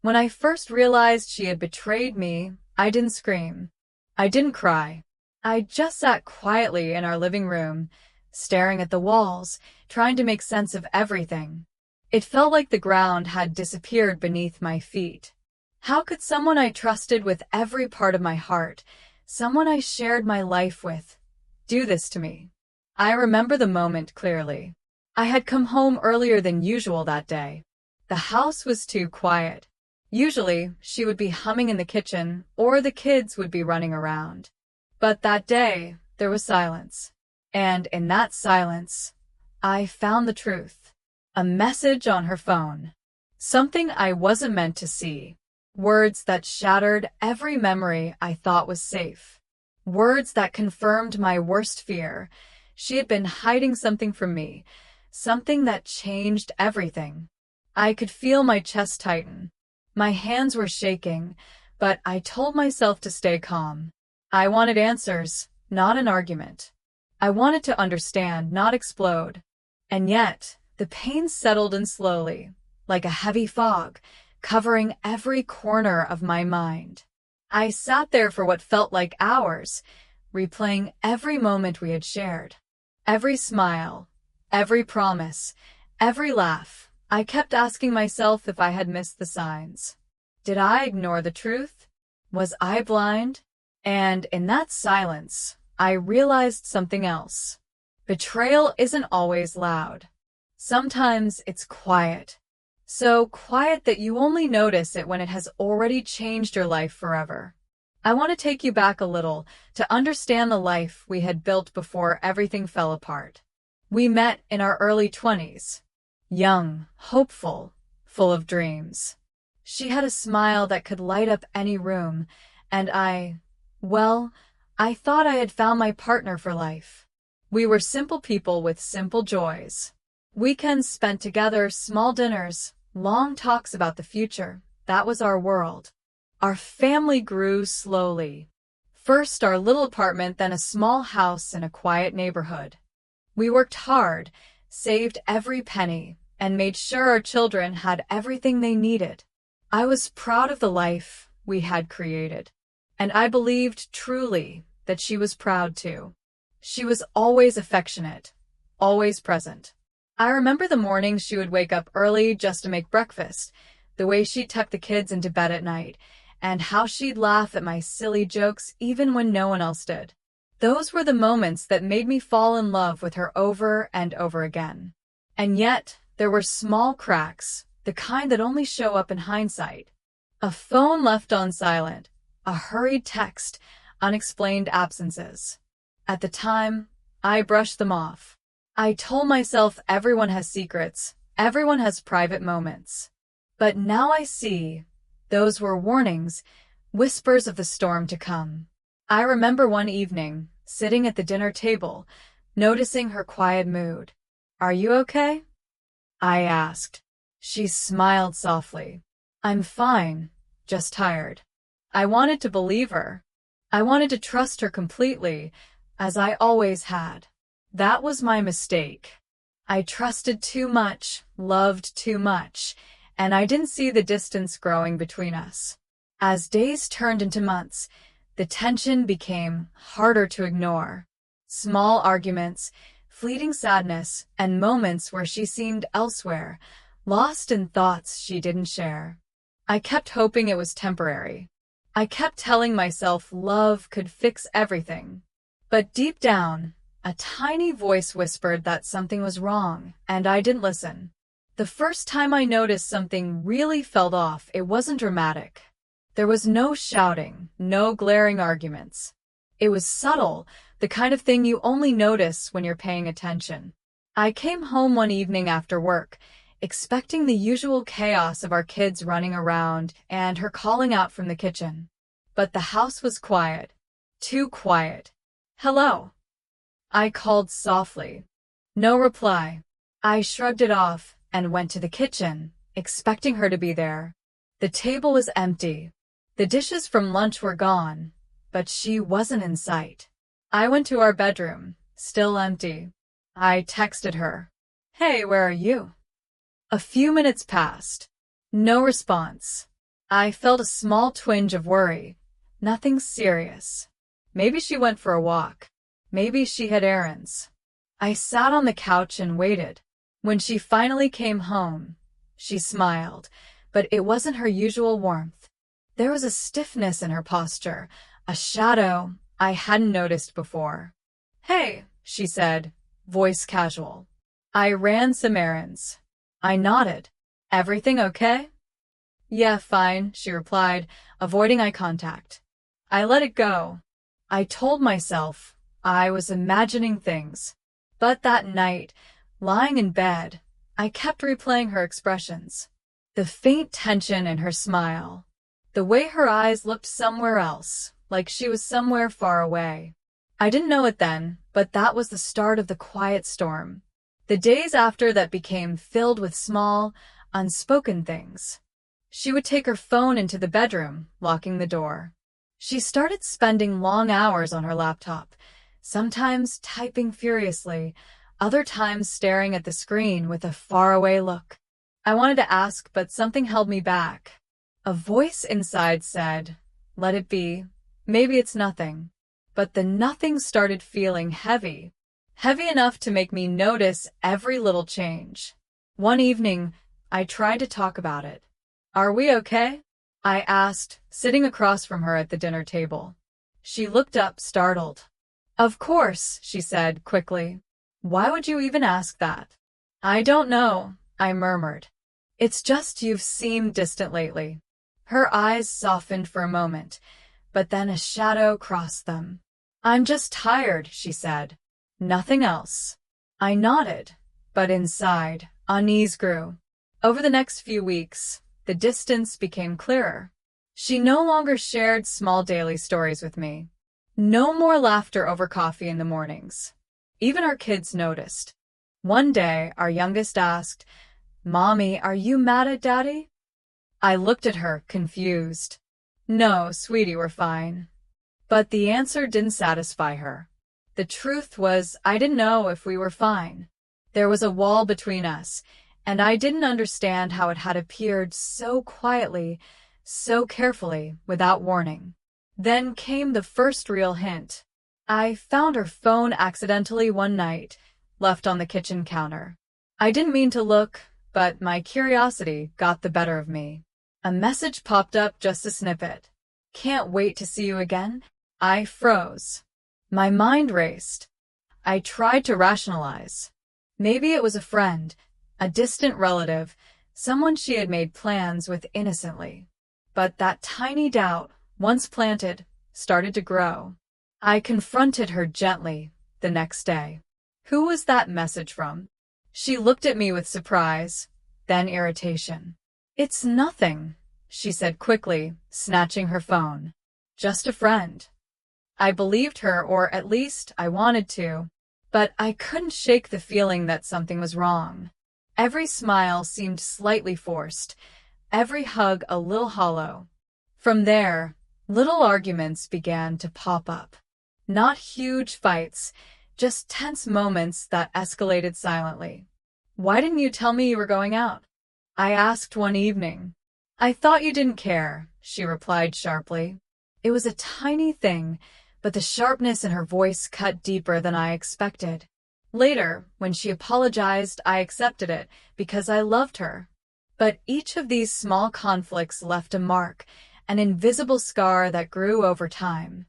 When I first realized she had betrayed me, I didn't scream. I didn't cry. I just sat quietly in our living room, staring at the walls, trying to make sense of everything. It felt like the ground had disappeared beneath my feet. How could someone I trusted with every part of my heart, someone I shared my life with, do this to me? I remember the moment clearly. I had come home earlier than usual that day. The house was too quiet. Usually, she would be humming in the kitchen, or the kids would be running around. But that day, there was silence. And in that silence, I found the truth. A message on her phone. Something I wasn't meant to see. Words that shattered every memory I thought was safe. Words that confirmed my worst fear. She had been hiding something from me, something that changed everything. I could feel my chest tighten. My hands were shaking, but I told myself to stay calm. I wanted answers, not an argument. I wanted to understand, not explode. And yet, the pain settled in slowly, like a heavy fog, covering every corner of my mind. I sat there for what felt like hours, replaying every moment we had shared. Every smile, every promise, every laugh. I kept asking myself if I had missed the signs. Did I ignore the truth? Was I blind? And in that silence, I realized something else. Betrayal isn't always loud. Sometimes it's quiet. So quiet that you only notice it when it has already changed your life forever. I want to take you back a little to understand the life we had built before everything fell apart. We met in our early 20s. Young, hopeful, full of dreams. She had a smile that could light up any room, and I thought I had found my partner for life. We were simple people with simple joys. Weekends spent together, small dinners, long talks about the future. That was our world. Our family grew slowly. First our little apartment, then a small house in a quiet neighborhood. We worked hard, saved every penny, and made sure our children had everything they needed. I was proud of the life we had created, and I believed truly that she was proud too. She was always affectionate, always present. I remember the mornings she would wake up early just to make breakfast, the way she'd tuck the kids into bed at night, and how she'd laugh at my silly jokes even when no one else did. Those were the moments that made me fall in love with her over and over again. And yet, there were small cracks, the kind that only show up in hindsight. A phone left on silent, a hurried text, unexplained absences. At the time, I brushed them off. I told myself everyone has secrets, everyone has private moments. But now I see, those were warnings, whispers of the storm to come. I remember one evening, sitting at the dinner table, noticing her quiet mood. "Are you okay?" I asked. She smiled softly. "I'm fine, just tired." I wanted to believe her. I wanted to trust her completely, as I always had. That was my mistake. I trusted too much, loved too much, and I didn't see the distance growing between us. As days turned into months, the tension became harder to ignore. Small arguments, fleeting sadness, and moments where she seemed elsewhere, lost in thoughts she didn't share. I kept hoping it was temporary. I kept telling myself love could fix everything. But deep down, a tiny voice whispered that something was wrong, and I didn't listen. The first time I noticed something really felt off, it wasn't dramatic. There was no shouting, no glaring arguments. It was subtle, the kind of thing you only notice when you're paying attention. I came home one evening after work, expecting the usual chaos of our kids running around and her calling out from the kitchen. But the house was quiet. Too quiet. "Hello?" I called softly. No reply. I shrugged it off and went to the kitchen, expecting her to be there. The table was empty. The dishes from lunch were gone, but she wasn't in sight. I went to our bedroom, still empty. I texted her. "Hey, where are you?" A few minutes passed. No response. I felt a small twinge of worry. Nothing serious. Maybe she went for a walk. Maybe she had errands. I sat on the couch and waited. When she finally came home, she smiled, but it wasn't her usual warmth. There was a stiffness in her posture, a shadow I hadn't noticed before. "Hey," she said, voice casual. "I ran some errands." I nodded. "Everything okay?" "Yeah, fine," she replied, avoiding eye contact. I let it go. I told myself I was imagining things. But that night, lying in bed, I kept replaying her expressions. The faint tension in her smile. The way her eyes looked somewhere else, like she was somewhere far away. I didn't know it then, but that was the start of the quiet storm. The days after that became filled with small, unspoken things. She would take her phone into the bedroom, locking the door. She started spending long hours on her laptop, sometimes typing furiously, other times staring at the screen with a faraway look. I wanted to ask, but something held me back. A voice inside said, "Let it be. Maybe it's nothing." But the nothing started feeling heavy. Heavy enough to make me notice every little change. One evening, I tried to talk about it. "Are we okay?" I asked, sitting across from her at the dinner table. She looked up, startled. "Of course," she said quickly. "Why would you even ask that?" "I don't know," I murmured. "It's just you've seemed distant lately." Her eyes softened for a moment, but then a shadow crossed them. "I'm just tired," she said. "Nothing else." I nodded, but inside, unease grew. Over the next few weeks, the distance became clearer. She no longer shared small daily stories with me. No more laughter over coffee in the mornings. Even our kids noticed. One day, our youngest asked, "Mommy, are you mad at Daddy?" I looked at her, confused. "No, sweetie, we're fine." But the answer didn't satisfy her. The truth was, I didn't know if we were fine. There was a wall between us, and I didn't understand how it had appeared so quietly, so carefully, without warning. Then came the first real hint. I found her phone accidentally one night, left on the kitchen counter. I didn't mean to look, but my curiosity got the better of me. A message popped up, just a snippet. "Can't wait to see you again." I froze. My mind raced. I tried to rationalize. Maybe it was a friend, a distant relative, someone she had made plans with innocently. But that tiny doubt, once planted, started to grow. I confronted her gently the next day. "Who was that message from?" She looked at me with surprise, then irritation. "It's nothing," she said quickly, snatching her phone. "Just a friend." I believed her, or at least I wanted to, but I couldn't shake the feeling that something was wrong. Every smile seemed slightly forced, every hug a little hollow. From there, little arguments began to pop up. Not huge fights, just tense moments that escalated silently. "Why didn't you tell me you were going out?" I asked one evening. "I thought you didn't care," she replied sharply. It was a tiny thing, but the sharpness in her voice cut deeper than I expected. Later, when she apologized, I accepted it because I loved her. But each of these small conflicts left a mark, an invisible scar that grew over time.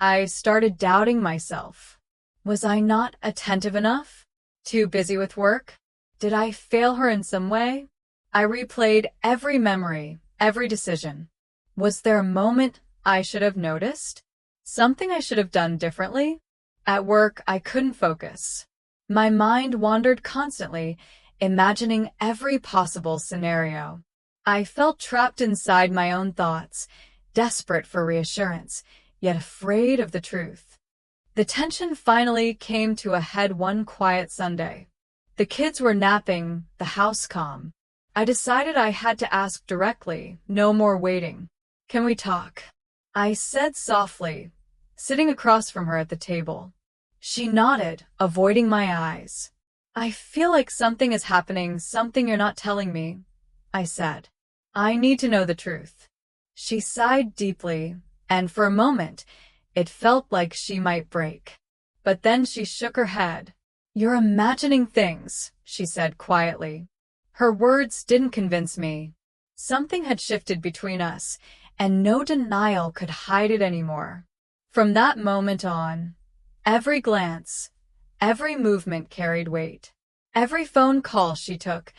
I started doubting myself. Was I not attentive enough? Too busy with work? Did I fail her in some way? I replayed every memory, every decision. Was there a moment I should have noticed? Something I should have done differently? At work, I couldn't focus. My mind wandered constantly, imagining every possible scenario. I felt trapped inside my own thoughts, desperate for reassurance, yet afraid of the truth. The tension finally came to a head one quiet Sunday. The kids were napping, the house calm. I decided I had to ask directly, no more waiting. "Can we talk?" I said softly, sitting across from her at the table. She nodded, avoiding my eyes. "I feel like something is happening, something you're not telling me," I said. "I need to know the truth." She sighed deeply, and for a moment, it felt like she might break. But then she shook her head. "You're imagining things," she said quietly. Her words didn't convince me. Something had shifted between us, and no denial could hide it anymore. From that moment on, every glance, every movement carried weight. Every phone call she took,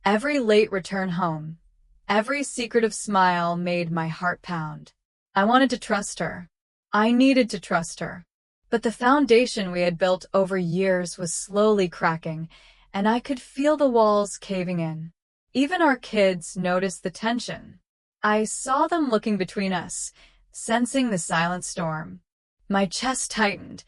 every late return home, every secretive smile made my heart pound. I wanted to trust her. I needed to trust her. But the foundation we had built over years was slowly cracking, and I could feel the walls caving in. Even our kids noticed the tension. I saw them looking between us, sensing the silent storm. My chest tightened,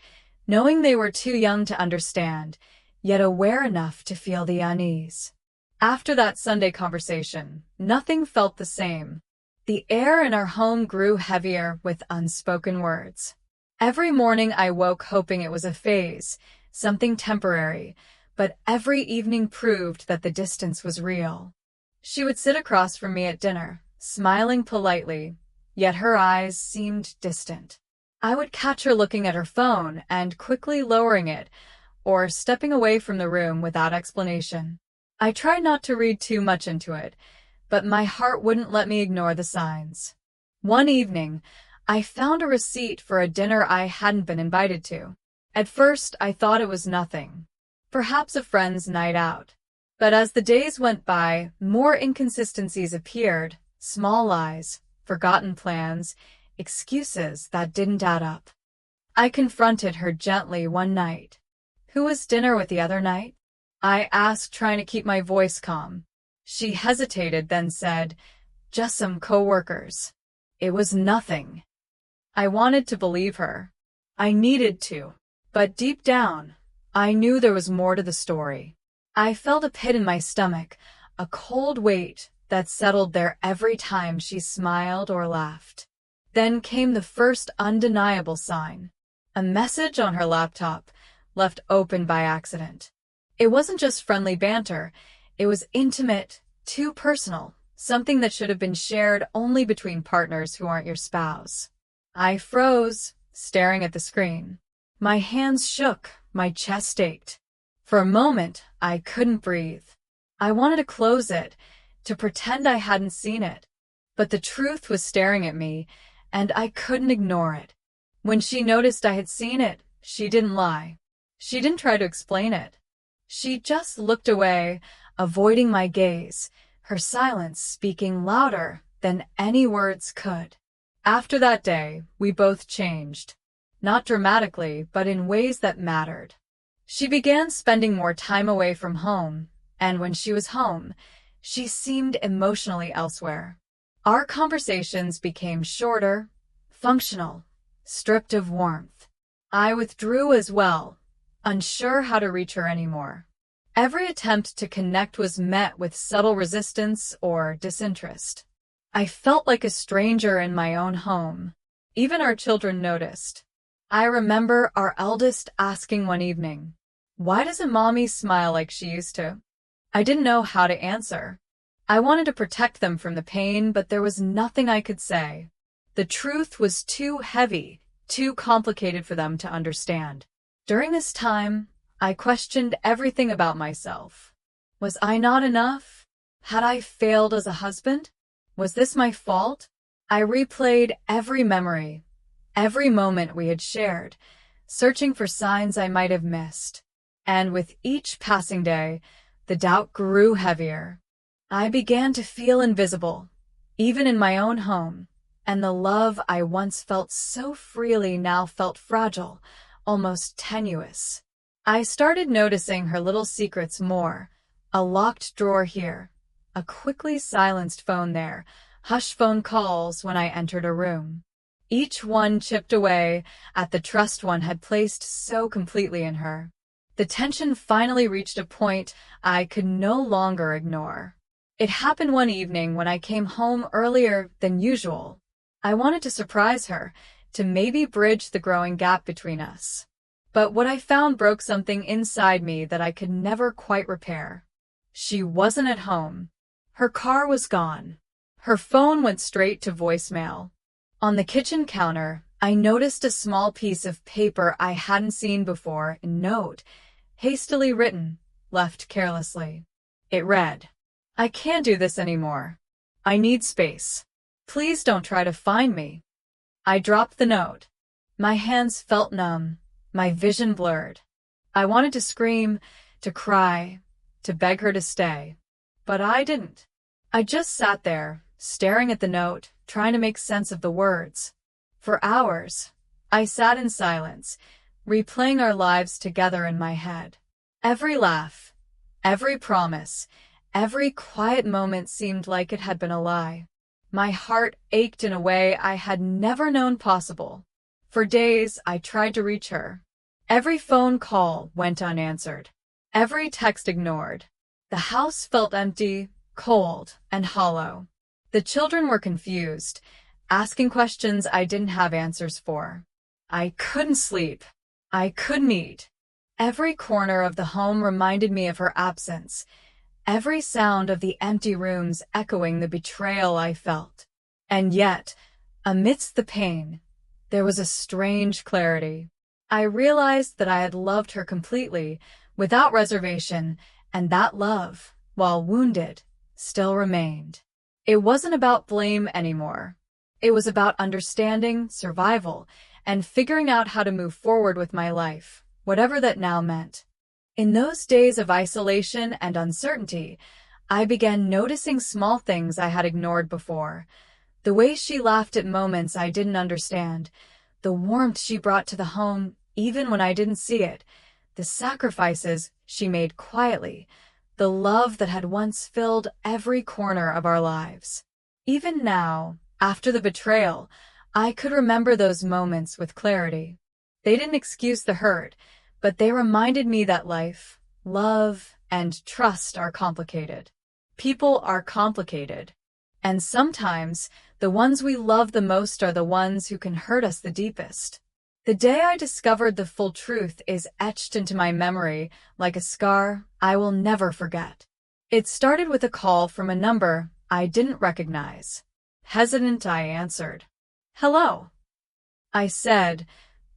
knowing they were too young to understand, yet aware enough to feel the unease. After that Sunday conversation, nothing felt the same. The air in our home grew heavier with unspoken words. Every morning I woke hoping it was a phase, something temporary, but every evening proved that the distance was real. She would sit across from me at dinner, smiling politely, yet her eyes seemed distant. I would catch her looking at her phone and quickly lowering it, or stepping away from the room without explanation. I tried not to read too much into it, but my heart wouldn't let me ignore the signs. One evening, I found a receipt for a dinner I hadn't been invited to. At first, I thought it was nothing, perhaps a friend's night out. But as the days went by, more inconsistencies appeared, small lies, forgotten plans, excuses that didn't add up. I confronted her gently one night. "Who was dinner with the other night?" I asked, trying to keep my voice calm. She hesitated, then said, "Just some coworkers. It was nothing." I wanted to believe her. I needed to. But deep down, I knew there was more to the story. I felt a pit in my stomach, a cold weight that settled there every time she smiled or laughed. Then came the first undeniable sign. A message on her laptop, left open by accident. It wasn't just friendly banter. It was intimate, too personal, something that should have been shared only between partners who aren't your spouse. I froze, staring at the screen. My hands shook, my chest ached. For a moment, I couldn't breathe. I wanted to close it, to pretend I hadn't seen it. But the truth was staring at me, and I couldn't ignore it. When she noticed I had seen it, she didn't lie. She didn't try to explain it. She just looked away, avoiding my gaze, her silence speaking louder than any words could. After that day, we both changed. Not dramatically, but in ways that mattered. She began spending more time away from home, and when she was home, she seemed emotionally elsewhere. Our conversations became shorter, functional, stripped of warmth. I withdrew as well, unsure how to reach her anymore. Every attempt to connect was met with subtle resistance or disinterest. I felt like a stranger in my own home. Even our children noticed. I remember our eldest asking one evening, "Why doesn't Mommy smile like she used to?" I didn't know how to answer. I wanted to protect them from the pain, but there was nothing I could say. The truth was too heavy, too complicated for them to understand. During this time, I questioned everything about myself. Was I not enough? Had I failed as a husband? Was this my fault? I replayed every memory, every moment we had shared, searching for signs I might have missed. And with each passing day, the doubt grew heavier. I began to feel invisible, even in my own home, and the love I once felt so freely now felt fragile, almost tenuous. I started noticing her little secrets more, a locked drawer here, a quickly silenced phone there, hush phone calls when I entered a room. Each one chipped away at the trust one had placed so completely in her. The tension finally reached a point I could no longer ignore. It happened one evening when I came home earlier than usual. I wanted to surprise her, to maybe bridge the growing gap between us. But what I found broke something inside me that I could never quite repair. She wasn't at home. Her car was gone. Her phone went straight to voicemail. On the kitchen counter, I noticed a small piece of paper I hadn't seen before, a note, hastily written, left carelessly. It read, "I can't do this anymore. I need space. Please don't try to find me." I dropped the note. My hands felt numb, my vision blurred. I wanted to scream, to cry, to beg her to stay. But I didn't. I just sat there, staring at the note, trying to make sense of the words. For hours, I sat in silence, replaying our lives together in my head. Every laugh, every promise, every quiet moment seemed like it had been a lie. My heart ached in a way I had never known possible. For days, I tried to reach her. Every phone call went unanswered. Every text ignored. The house felt empty, cold, and hollow. The children were confused, asking questions I didn't have answers for. I couldn't sleep. I couldn't eat. Every corner of the home reminded me of her absence, every sound of the empty rooms echoing the betrayal I felt. And yet, amidst the pain, there was a strange clarity. I realized that I had loved her completely, without reservation, and that love, while wounded, still remained. It wasn't about blame anymore. It was about understanding, survival, and figuring out how to move forward with my life, whatever that now meant. In those days of isolation and uncertainty, I began noticing small things I had ignored before. The way she laughed at moments I didn't understand, the warmth she brought to the home even when I didn't see it, the sacrifices she made quietly, the love that had once filled every corner of our lives. Even now, after the betrayal, I could remember those moments with clarity. They didn't excuse the hurt, but they reminded me that life, love, and trust are complicated. People are complicated. And sometimes, the ones we love the most are the ones who can hurt us the deepest. The day I discovered the full truth is etched into my memory like a scar I will never forget. It started with a call from a number I didn't recognize. Hesitant, I answered. "Hello," I said,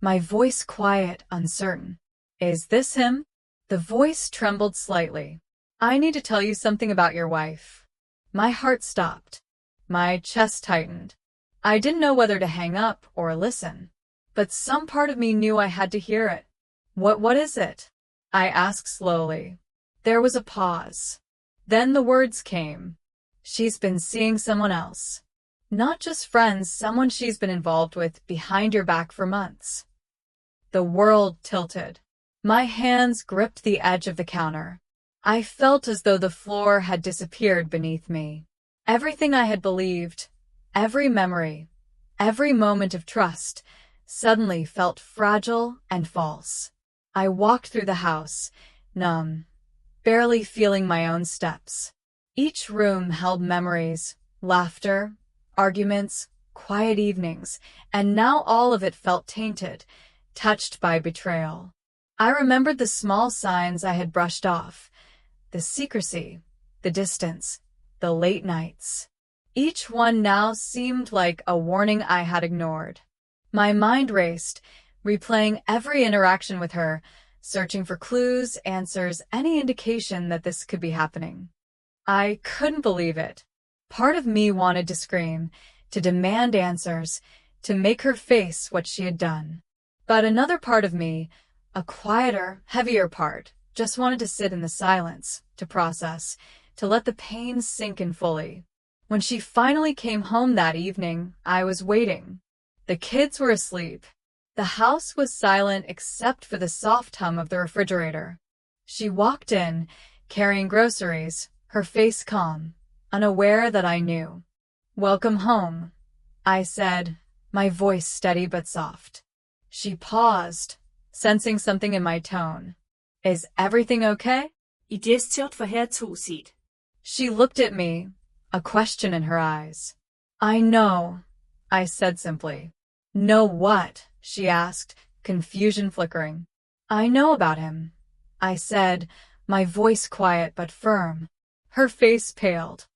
my voice quiet, uncertain. "Is this him?" The voice trembled slightly. "I need to tell you something about your wife." My heart stopped. My chest tightened. I didn't know whether to hang up or listen. But some part of me knew I had to hear it. What is it?" I asked slowly. There was a pause. Then the words came. "She's been seeing someone else. Not just friends, someone she's been involved with behind your back for months." The world tilted. My hands gripped the edge of the counter. I felt as though the floor had disappeared beneath me. Everything I had believed, every memory, every moment of trust, suddenly felt fragile and false. I walked through the house, numb, barely feeling my own steps. Each room held memories, laughter, arguments, quiet evenings, and now all of it felt tainted, touched by betrayal. I remembered the small signs I had brushed off, the secrecy, the distance, the late nights. Each one now seemed like a warning I had ignored. My mind raced, replaying every interaction with her, searching for clues, answers, any indication that this could be happening. I couldn't believe it. Part of me wanted to scream, to demand answers, to make her face what she had done. But another part of me, a quieter, heavier part, just wanted to sit in the silence, to process, to let the pain sink in fully. When she finally came home that evening, I was waiting. The kids were asleep. The house was silent except for the soft hum of the refrigerator. She walked in, carrying groceries, her face calm, unaware that I knew. "Welcome home," I said, my voice steady but soft. She paused, sensing something in my tone. "Is everything okay?" She looked at me, a question in her eyes. "I know," I said simply. "Know what?" she asked, confusion flickering. "I know about him," I said, my voice quiet but firm. Her face paled.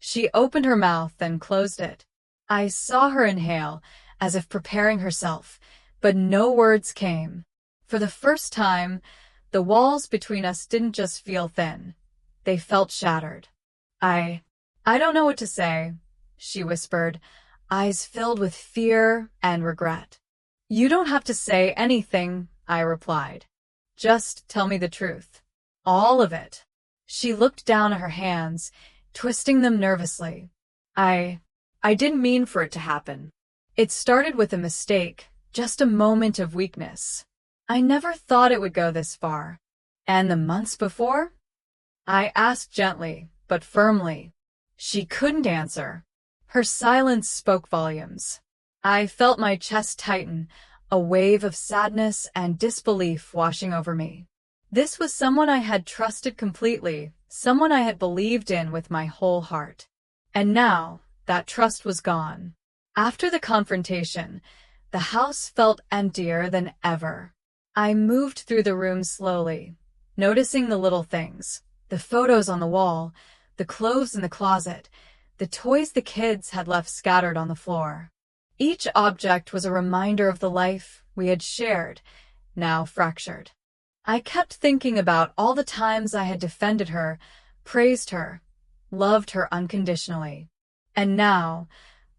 She opened her mouth and closed it. I saw her inhale, as if preparing herself, but no words came. For the first time, the walls between us didn't just feel thin. They felt shattered. I don't know what to say, she whispered, eyes filled with fear and regret. You don't have to say anything, I replied. Just tell me the truth. All of it. She looked down at her hands, twisting them nervously. I didn't mean for it to happen. It started with a mistake, just a moment of weakness. I never thought it would go this far. And the months before? I asked gently, but firmly. She couldn't answer. Her silence spoke volumes. I felt my chest tighten, a wave of sadness and disbelief washing over me. This was someone I had trusted completely, someone I had believed in with my whole heart. And now, that trust was gone. After the confrontation, the house felt emptier than ever. I moved through the room slowly, noticing the little things, the photos on the wall, the clothes in the closet, the toys the kids had left scattered on the floor. Each object was a reminder of the life we had shared, now fractured. I kept thinking about all the times I had defended her, praised her, loved her unconditionally. And now,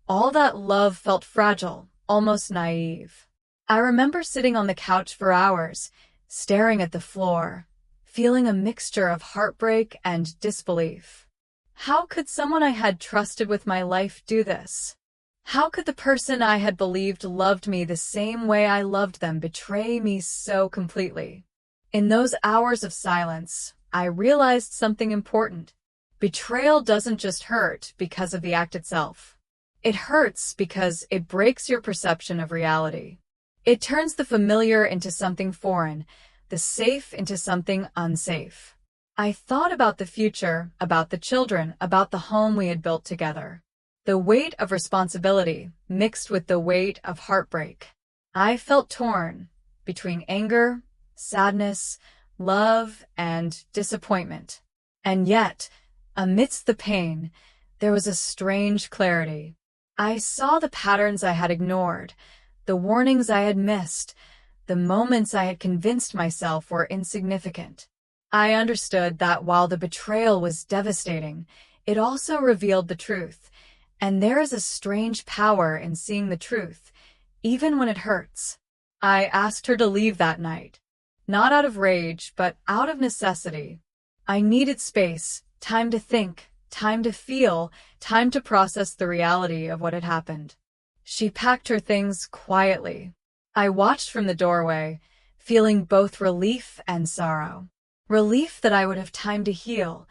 all that love felt fragile, almost naive. I remember sitting on the couch for hours, staring at the floor, feeling a mixture of heartbreak and disbelief. How could someone I had trusted with my life do this? How could the person I had believed loved me the same way I loved them betray me so completely? In those hours of silence, I realized something important. Betrayal doesn't just hurt because of the act itself. It hurts because it breaks your perception of reality. It turns the familiar into something foreign, the safe into something unsafe. I thought about the future, about the children, about the home we had built together. The weight of responsibility mixed with the weight of heartbreak. I felt torn between anger, sadness, love, and disappointment. And yet, amidst the pain, there was a strange clarity. I saw the patterns I had ignored, the warnings I had missed, the moments I had convinced myself were insignificant. I understood that while the betrayal was devastating, it also revealed the truth. And there is a strange power in seeing the truth, even when it hurts. I asked her to leave that night. Not out of rage, but out of necessity. I needed space, time to think, time to feel, time to process the reality of what had happened. She packed her things quietly. I watched from the doorway, feeling both relief and sorrow. Relief that I would have time to heal,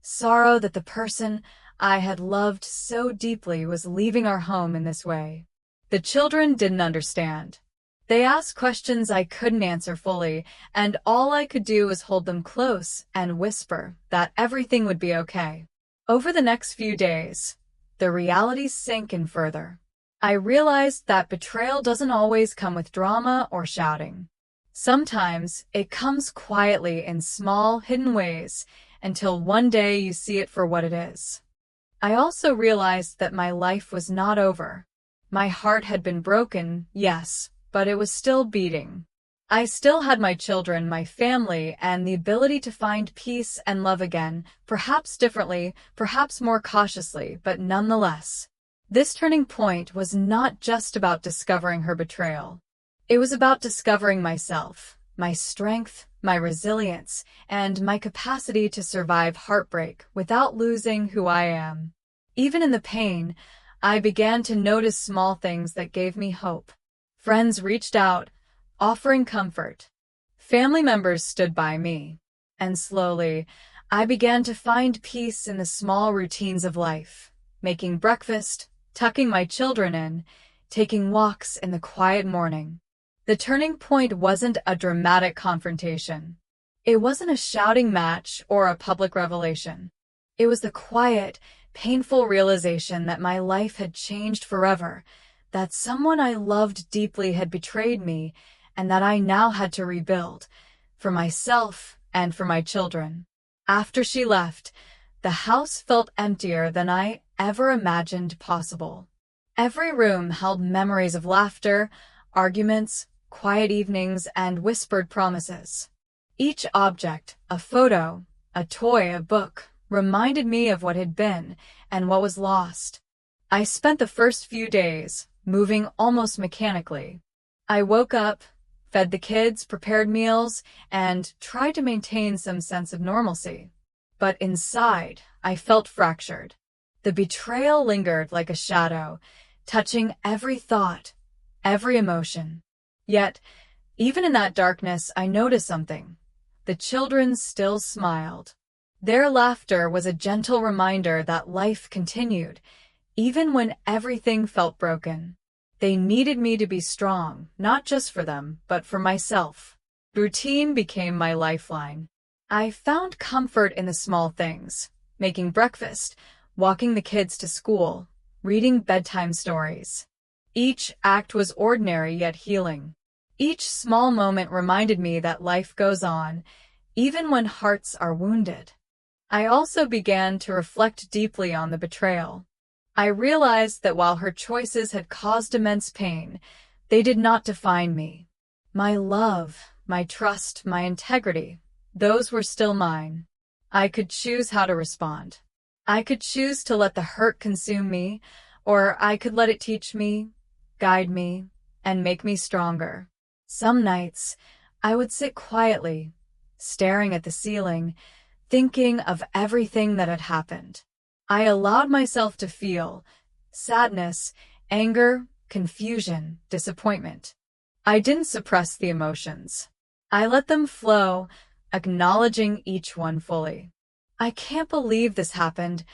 sorrow that the person I had loved so deeply was leaving our home in this way. The children didn't understand. They asked questions I couldn't answer fully, and all I could do was hold them close and whisper that everything would be okay. Over the next few days, the reality sank in further. I realized that betrayal doesn't always come with drama or shouting. Sometimes it comes quietly in small, hidden ways until one day you see it for what it is. I also realized that my life was not over. My heart had been broken, yes, but it was still beating. I still had my children, my family, and the ability to find peace and love again, perhaps differently, perhaps more cautiously, but nonetheless. This turning point was not just about discovering her betrayal. It was about discovering myself, my strength, my resilience, and my capacity to survive heartbreak without losing who I am. Even in the pain, I began to notice small things that gave me hope. Friends reached out, offering comfort. Family members stood by me. And slowly, I began to find peace in the small routines of life, making breakfast, tucking my children in, taking walks in the quiet morning. The turning point wasn't a dramatic confrontation. It wasn't a shouting match or a public revelation. It was the quiet, painful realization that my life had changed forever, that someone I loved deeply had betrayed me, and that I now had to rebuild, for myself and for my children. After she left, The house felt emptier than I ever imagined possible. Every room held memories of laughter, arguments, quiet evenings, and whispered promises. Each object, a photo, a toy, a book, reminded me of what had been and what was lost. I spent the first few days moving almost mechanically. I woke up, fed the kids, prepared meals, and tried to maintain some sense of normalcy. But inside, I felt fractured. The betrayal lingered like a shadow, touching every thought, every emotion. Yet, even in that darkness, I noticed something. The children still smiled. Their laughter was a gentle reminder that life continued, even when everything felt broken. They needed me to be strong, not just for them, but for myself. Routine became my lifeline. I found comfort in the small things: making breakfast, walking the kids to school, reading bedtime stories. Each act was ordinary yet healing. Each small moment reminded me that life goes on, even when hearts are wounded. I also began to reflect deeply on the betrayal. I realized that while her choices had caused immense pain, they did not define me. My love, my trust, my integrity, those were still mine. I could choose how to respond. I could choose to let the hurt consume me, or I could let it teach me, guide me, and make me stronger. Some nights, I would sit quietly, staring at the ceiling, thinking of everything that had happened. I allowed myself to feel sadness, anger, confusion, disappointment. I didn't suppress the emotions. I let them flow, acknowledging each one fully. "I can't believe this happened,"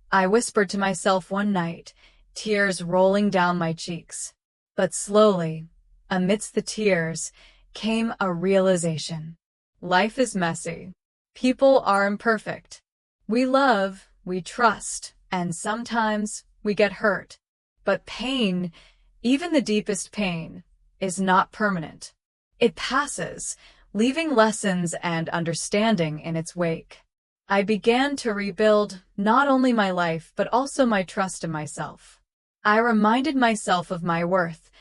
I whispered to myself one night, tears rolling down my cheeks. But slowly, amidst the tears, came a realization. Life is messy. People are imperfect. We love, we trust, and sometimes we get hurt. But pain, even the deepest pain, is not permanent. It passes, leaving lessons and understanding in its wake. I began to rebuild not only my life but also my trust in myself. I reminded myself of my worth,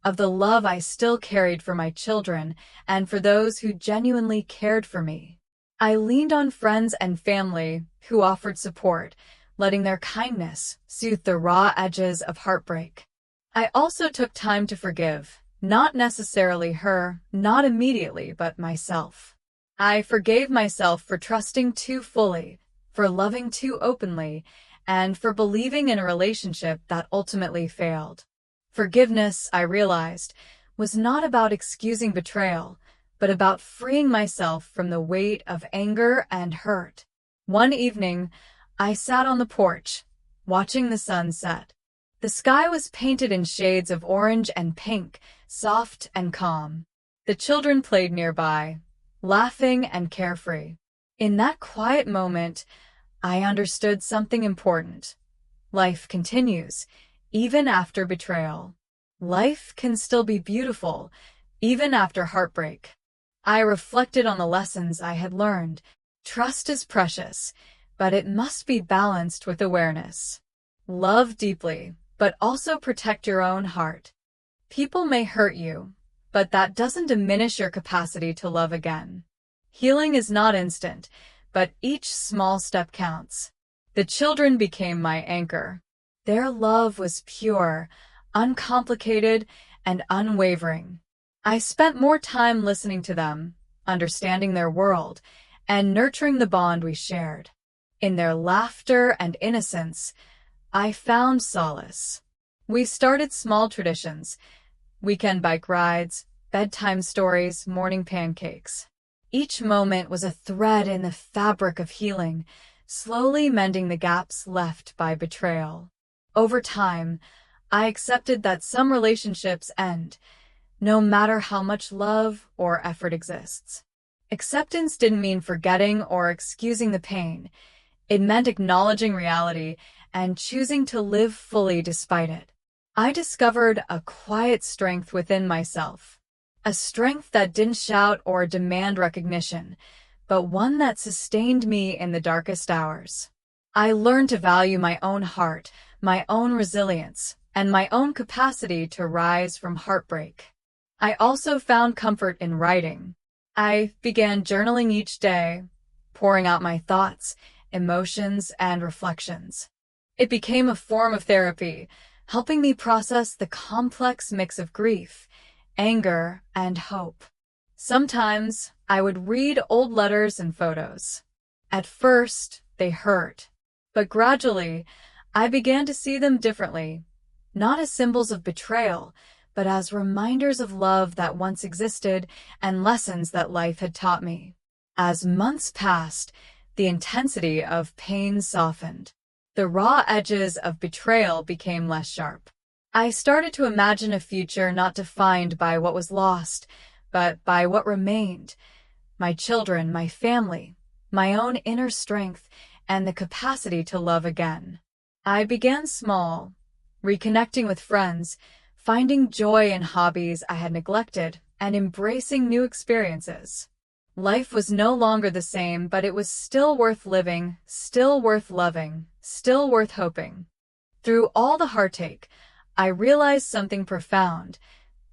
of the love I still carried for my children and for those who genuinely cared for me. I leaned on friends and family who offered support, letting their kindness soothe the raw edges of heartbreak. I also took time to forgive, not necessarily her, not immediately, but myself. I forgave myself for trusting too fully, for loving too openly, and for believing in a relationship that ultimately failed. Forgiveness, I realized, was not about excusing betrayal, but about freeing myself from the weight of anger and hurt. One evening, I sat on the porch, watching the sun set. The sky was painted in shades of orange and pink, soft and calm. The children played nearby, laughing and carefree. In that quiet moment, I understood something important. Life continues, even after betrayal. Life can still be beautiful, even after heartbreak. I reflected on the lessons I had learned. Trust is precious, but it must be balanced with awareness. Love deeply, but also protect your own heart. People may hurt you, but that doesn't diminish your capacity to love again. Healing is not instant, but each small step counts. The children became my anchor. Their love was pure, uncomplicated, and unwavering. I spent more time listening to them, understanding their world, and nurturing the bond we shared. In their laughter and innocence, I found solace. We started small traditions: weekend bike rides, bedtime stories, morning pancakes. Each moment was a thread in the fabric of healing, slowly mending the gaps left by betrayal. Over time, I accepted that some relationships end, no matter how much love or effort exists. Acceptance didn't mean forgetting or excusing the pain. It meant acknowledging reality and choosing to live fully despite it. I discovered a quiet strength within myself, a strength that didn't shout or demand recognition, but one that sustained me in the darkest hours. I learned to value my own heart, my own resilience, and my own capacity to rise from heartbreak. I also found comfort in writing. I began journaling each day, pouring out my thoughts, emotions, and reflections. It became a form of therapy, helping me process the complex mix of grief, anger, and hope. Sometimes I would read old letters and photos. At first, they hurt, but gradually, I began to see them differently, not as symbols of betrayal, but as reminders of love that once existed and lessons that life had taught me. As months passed, the intensity of pain softened. The raw edges of betrayal became less sharp. I started to imagine a future not defined by what was lost, but by what remained: my children, my family, my own inner strength, and the capacity to love again. I began small, reconnecting with friends, finding joy in hobbies I had neglected, and embracing new experiences. Life was no longer the same, but it was still worth living, still worth loving, still worth hoping. Through all the heartache, I realized something profound.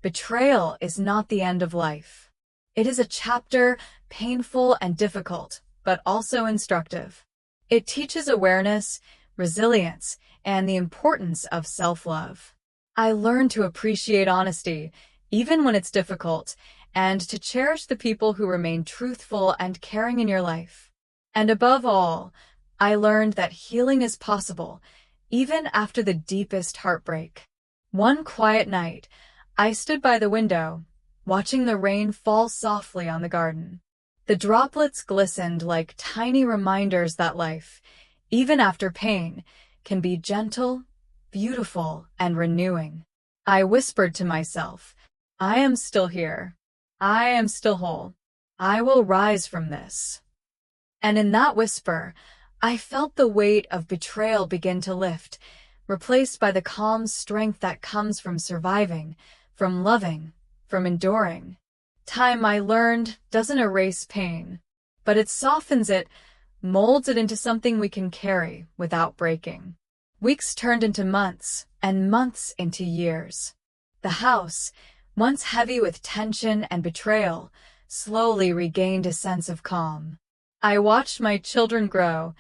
Betrayal is not the end of life. It is a chapter, painful and difficult, but also instructive. It teaches awareness, resilience, and the importance of self-love. I learned to appreciate honesty, even when it's difficult, and to cherish the people who remain truthful and caring in your life. And above all, I learned that healing is possible, even after the deepest heartbreak. One quiet night, I stood by the window, watching the rain fall softly on the garden. The droplets glistened like tiny reminders that life, even after pain, can be gentle, beautiful, and renewing. I whispered to myself, I am still here. I am still whole. I will rise from this. And in that whisper, I felt the weight of betrayal begin to lift, replaced by the calm strength that comes from surviving, from loving, from enduring. Time, I learned, doesn't erase pain, but it softens it, molds it into something we can carry without breaking. Weeks turned into months, and months into years. The house, once heavy with tension and betrayal, slowly regained a sense of calm. I watched my children grow,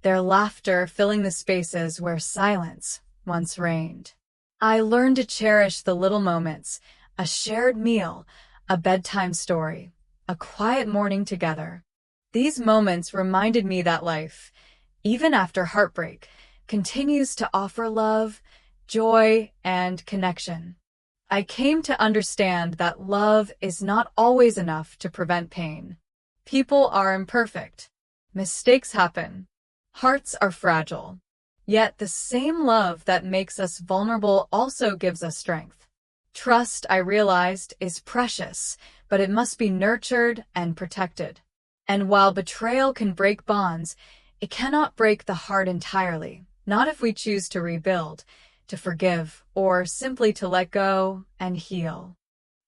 their laughter filling the spaces where silence once reigned. I learned to cherish the little moments, a shared meal, a bedtime story, a quiet morning together. These moments reminded me that life, even after heartbreak, continues to offer love, joy, and connection. I came to understand that love is not always enough to prevent pain. People are imperfect. Mistakes happen. Hearts are fragile. Yet the same love that makes us vulnerable also gives us strength. Trust, I realized, is precious, but it must be nurtured and protected. And while betrayal can break bonds, it cannot break the heart entirely, not if we choose to rebuild, to forgive, or simply to let go and heal.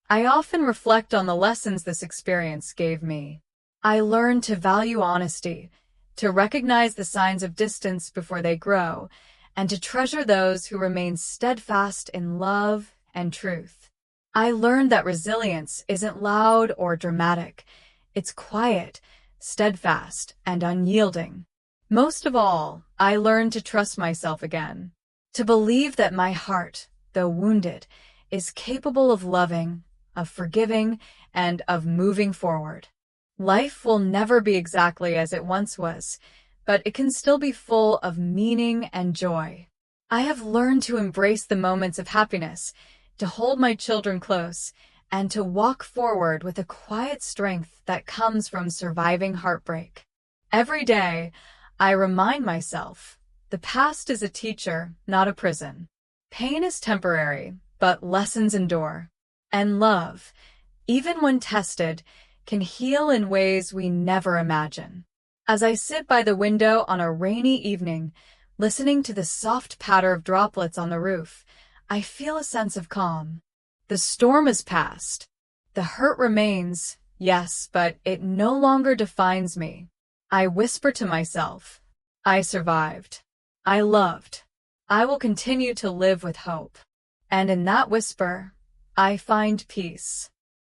I often reflect on the lessons this experience gave me. I learned to value honesty, to recognize the signs of distance before they grow, and to treasure those who remain steadfast in love and truth. I learned that resilience isn't loud or dramatic. It's quiet, steadfast, and unyielding. Most of all, I learned to trust myself again, to believe that my heart, though wounded, is capable of loving, of forgiving, and of moving forward. Life will never be exactly as it once was, but it can still be full of meaning and joy. I have learned to embrace the moments of happiness, to hold my children close, and to walk forward with a quiet strength that comes from surviving heartbreak. Every day, I remind myself, the past is a teacher, not a prison. Pain is temporary, but lessons endure. And love, even when tested, can heal in ways we never imagine. As I sit by the window on a rainy evening, listening to the soft patter of droplets on the roof, I feel a sense of calm. The storm has passed. The hurt remains, yes, but it no longer defines me. I whisper to myself, I survived. I loved. I will continue to live with hope. And in that whisper, I find peace.